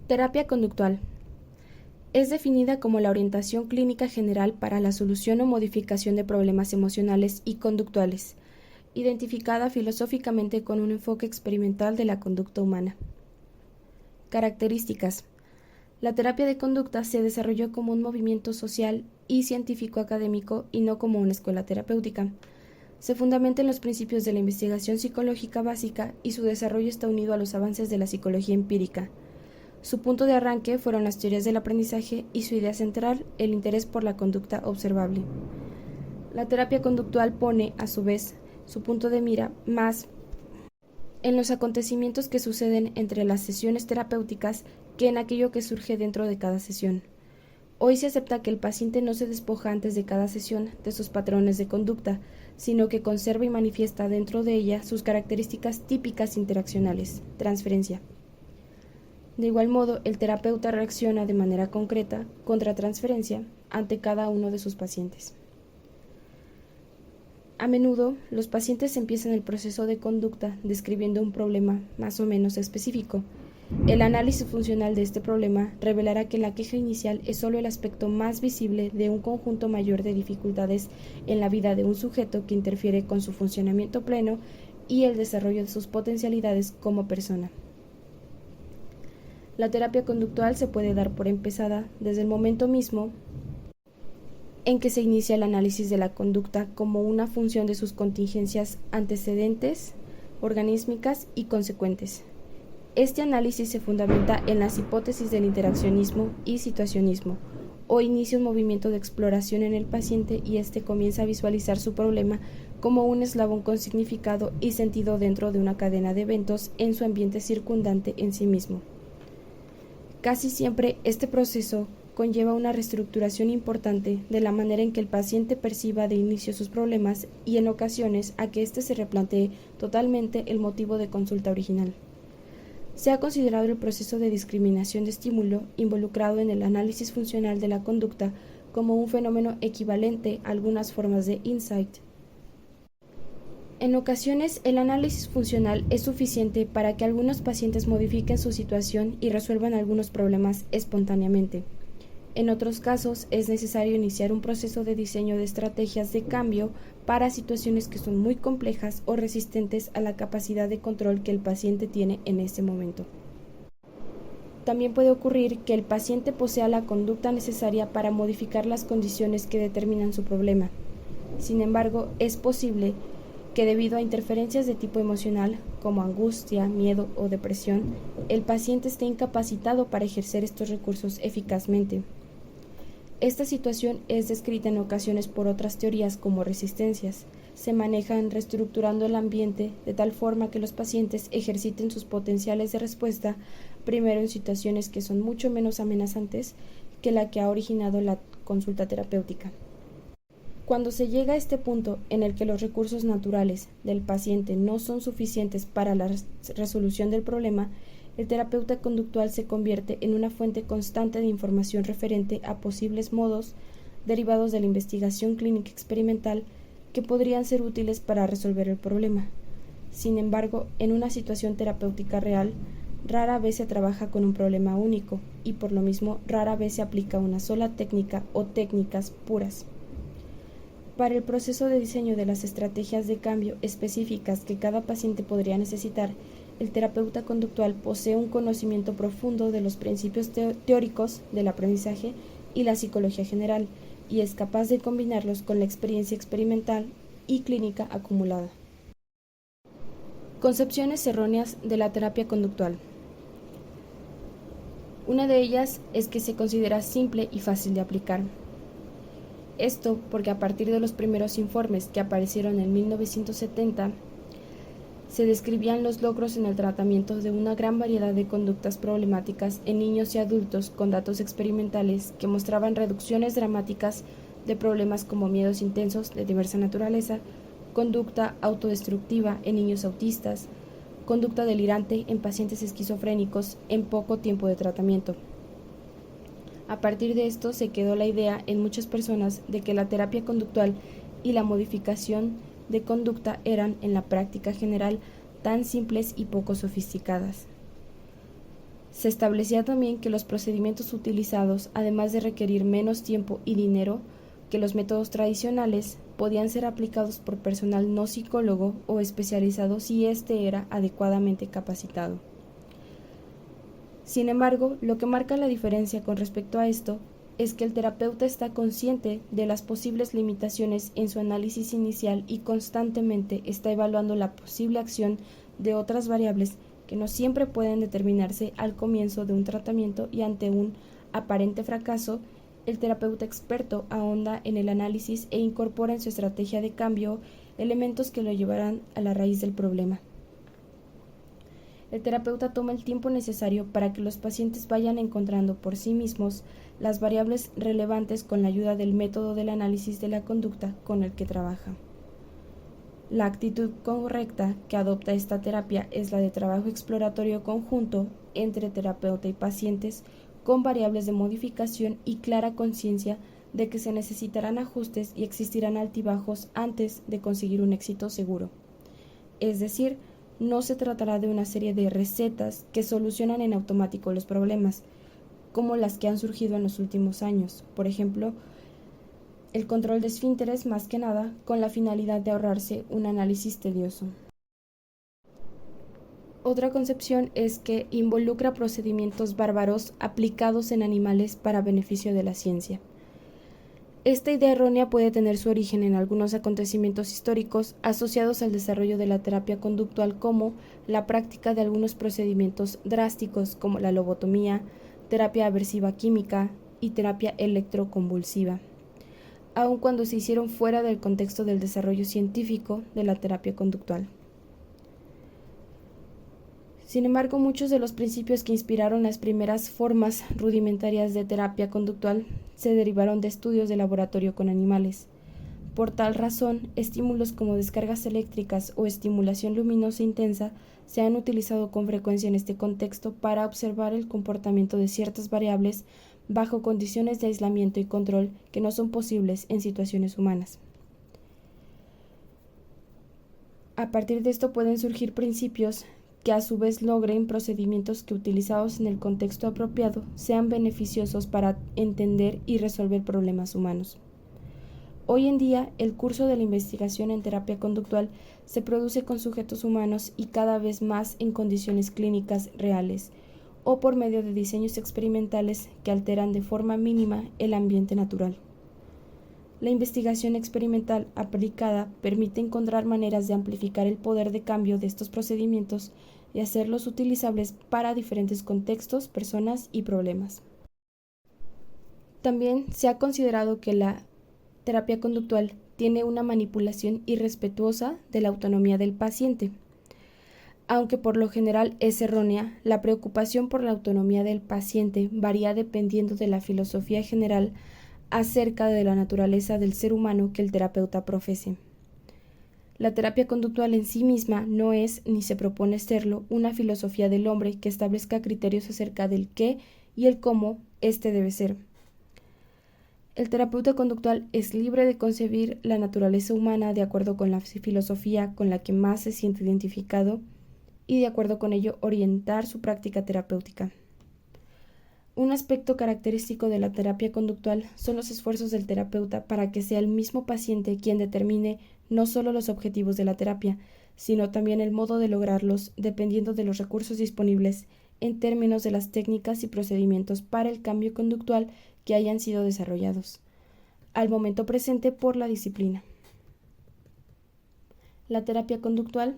Terapia conductual. Es definida como la orientación clínica general para la solución o modificación de problemas emocionales y conductuales, identificada filosóficamente con un enfoque experimental de la conducta humana. Características. La terapia de conducta se desarrolló como un movimiento social y científico-académico y no como una escuela terapéutica. Se fundamenta en los principios de la investigación psicológica básica y su desarrollo está unido a los avances de la psicología empírica. Su punto de arranque fueron las teorías del aprendizaje y su idea central, el interés por la conducta observable. La terapia conductual pone, a su vez, su punto de mira más en los acontecimientos que suceden entre las sesiones terapéuticas que en aquello que surge dentro de cada sesión. Hoy se acepta que el paciente no se despoja antes de cada sesión de sus patrones de conducta, sino que conserva y manifiesta dentro de ella sus características típicas interaccionales, transferencia. De igual modo, el terapeuta reacciona de manera concreta, contra transferencia, ante cada uno de sus pacientes. A menudo, los pacientes empiezan el proceso de conducta describiendo un problema más o menos específico. El análisis funcional de este problema revelará que la queja inicial es solo el aspecto más visible de un conjunto mayor de dificultades en la vida de un sujeto que interfiere con su funcionamiento pleno y el desarrollo de sus potencialidades como persona. La terapia conductual se puede dar por empezada desde el momento mismo en que se inicia el análisis de la conducta como una función de sus contingencias antecedentes, organísmicas y consecuentes. Este análisis se fundamenta en las hipótesis del interaccionismo y situacionismo, o inicia un movimiento de exploración en el paciente y éste comienza a visualizar su problema como un eslabón con significado y sentido dentro de una cadena de eventos en su ambiente circundante en sí mismo. Casi siempre este proceso conlleva una reestructuración importante de la manera en que el paciente perciba de inicio sus problemas y en ocasiones a que éste se replantee totalmente el motivo de consulta original. Se ha considerado el proceso de discriminación de estímulo involucrado en el análisis funcional de la conducta como un fenómeno equivalente a algunas formas de insight. En ocasiones, el análisis funcional es suficiente para que algunos pacientes modifiquen su situación y resuelvan algunos problemas espontáneamente. En otros casos, es necesario iniciar un proceso de diseño de estrategias de cambio para situaciones que son muy complejas o resistentes a la capacidad de control que el paciente tiene en ese momento. También puede ocurrir que el paciente posea la conducta necesaria para modificar las condiciones que determinan su problema. Sin embargo, es posible que debido a interferencias de tipo emocional, como angustia, miedo o depresión, el paciente esté incapacitado para ejercer estos recursos eficazmente. Esta situación es descrita en ocasiones por otras teorías como resistencias. Se manejan reestructurando el ambiente de tal forma que los pacientes ejerciten sus potenciales de respuesta primero en situaciones que son mucho menos amenazantes que la que ha originado la consulta terapéutica. Cuando se llega a este punto en el que los recursos naturales del paciente no son suficientes para la resolución del problema, el terapeuta conductual se convierte en una fuente constante de información referente a posibles modos derivados de la investigación clínica experimental que podrían ser útiles para resolver el problema. Sin embargo, en una situación terapéutica real, rara vez se trabaja con un problema único y por lo mismo rara vez se aplica una sola técnica o técnicas puras. Para el proceso de diseño de las estrategias de cambio específicas que cada paciente podría necesitar, el terapeuta conductual posee un conocimiento profundo de los principios teóricos del aprendizaje y la psicología general, y es capaz de combinarlos con la experiencia experimental y clínica acumulada. Concepciones erróneas de la terapia conductual. Una de ellas es que se considera simple y fácil de aplicar. Esto porque a partir de los primeros informes que aparecieron en 1970, se describían los logros en el tratamiento de una gran variedad de conductas problemáticas en niños y adultos con datos experimentales que mostraban reducciones dramáticas de problemas como miedos intensos de diversa naturaleza, conducta autodestructiva en niños autistas, conducta delirante en pacientes esquizofrénicos en poco tiempo de tratamiento. A partir de esto se quedó la idea en muchas personas de que la terapia conductual y la modificación de conducta eran, en la práctica general, tan simples y poco sofisticadas. Se establecía también que los procedimientos utilizados, además de requerir menos tiempo y dinero que los métodos tradicionales, podían ser aplicados por personal no psicólogo o especializado si éste era adecuadamente capacitado. Sin embargo, lo que marca la diferencia con respecto a esto es que el terapeuta está consciente de las posibles limitaciones en su análisis inicial y constantemente está evaluando la posible acción de otras variables que no siempre pueden determinarse al comienzo de un tratamiento, y ante un aparente fracaso, el terapeuta experto ahonda en el análisis e incorpora en su estrategia de cambio elementos que lo llevarán a la raíz del problema. El terapeuta toma el tiempo necesario para que los pacientes vayan encontrando por sí mismos las variables relevantes con la ayuda del método del análisis de la conducta con el que trabaja. La actitud correcta que adopta esta terapia es la de trabajo exploratorio conjunto entre terapeuta y pacientes, con variables de modificación y clara conciencia de que se necesitarán ajustes y existirán altibajos antes de conseguir un éxito seguro. Es decir, no se tratará de una serie de recetas que solucionan en automático los problemas, como las que han surgido en los últimos años. Por ejemplo, el control de esfínteres, más que nada, con la finalidad de ahorrarse un análisis tedioso. Otra concepción es que involucra procedimientos bárbaros aplicados en animales para beneficio de la ciencia. Esta idea errónea puede tener su origen en algunos acontecimientos históricos asociados al desarrollo de la terapia conductual, como la práctica de algunos procedimientos drásticos como la lobotomía, terapia aversiva química y terapia electroconvulsiva, aun cuando se hicieron fuera del contexto del desarrollo científico de la terapia conductual. Sin embargo, muchos de los principios que inspiraron las primeras formas rudimentarias de terapia conductual se derivaron de estudios de laboratorio con animales. Por tal razón, estímulos como descargas eléctricas o estimulación luminosa intensa se han utilizado con frecuencia en este contexto para observar el comportamiento de ciertas variables bajo condiciones de aislamiento y control que no son posibles en situaciones humanas. A partir de esto pueden surgir principios que a su vez logren procedimientos que, utilizados en el contexto apropiado, sean beneficiosos para entender y resolver problemas humanos. Hoy en día, el curso de la investigación en terapia conductual se produce con sujetos humanos y cada vez más en condiciones clínicas reales, o por medio de diseños experimentales que alteran de forma mínima el ambiente natural. La investigación experimental aplicada permite encontrar maneras de amplificar el poder de cambio de estos procedimientos y hacerlos utilizables para diferentes contextos, personas y problemas. También se ha considerado que la terapia conductual tiene una manipulación irrespetuosa de la autonomía del paciente. Aunque por lo general es errónea, la preocupación por la autonomía del paciente varía dependiendo de la filosofía general acerca de la naturaleza del ser humano que el terapeuta profese. La terapia conductual en sí misma no es, ni se propone serlo, una filosofía del hombre que establezca criterios acerca del qué y el cómo éste debe ser. El terapeuta conductual es libre de concebir la naturaleza humana de acuerdo con la filosofía con la que más se siente identificado y de acuerdo con ello orientar su práctica terapéutica. Un aspecto característico de la terapia conductual son los esfuerzos del terapeuta para que sea el mismo paciente quien determine no solo los objetivos de la terapia, sino también el modo de lograrlos, dependiendo de los recursos disponibles en términos de las técnicas y procedimientos para el cambio conductual que hayan sido desarrollados al momento presente por la disciplina. La terapia conductual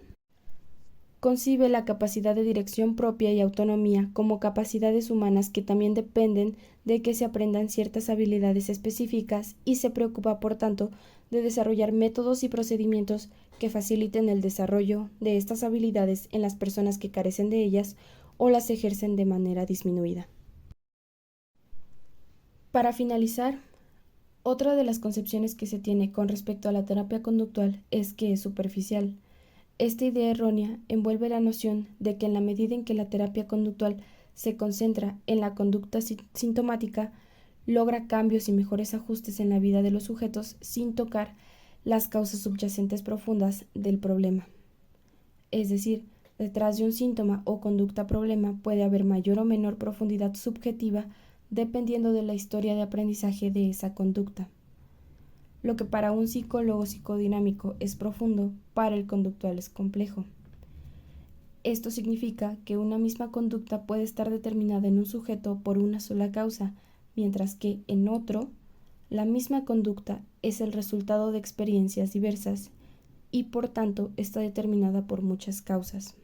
concibe la capacidad de dirección propia y autonomía como capacidades humanas que también dependen de que se aprendan ciertas habilidades específicas, y se preocupa, por tanto, de desarrollar métodos y procedimientos que faciliten el desarrollo de estas habilidades en las personas que carecen de ellas o las ejercen de manera disminuida. Para finalizar, otra de las concepciones que se tiene con respecto a la terapia conductual es que es superficial. Esta idea errónea envuelve la noción de que en la medida en que la terapia conductual se concentra en la conducta sintomática, logra cambios y mejores ajustes en la vida de los sujetos sin tocar las causas subyacentes profundas del problema. Es decir, Detrás de un síntoma o conducta problema puede haber mayor o menor profundidad subjetiva dependiendo de la historia de aprendizaje de esa conducta. Lo que para un psicólogo psicodinámico es profundo, para el conductual es complejo. Esto significa que una misma conducta puede estar determinada en un sujeto por una sola causa, mientras que en otro, la misma conducta es el resultado de experiencias diversas y por tanto está determinada por muchas causas.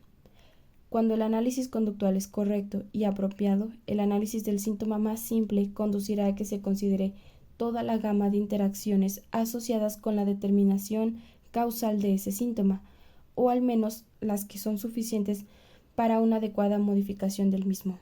Cuando el análisis conductual es correcto y apropiado, el análisis del síntoma más simple conducirá a que se considere toda la gama de interacciones asociadas con la determinación causal de ese síntoma, o al menos las que son suficientes para una adecuada modificación del mismo.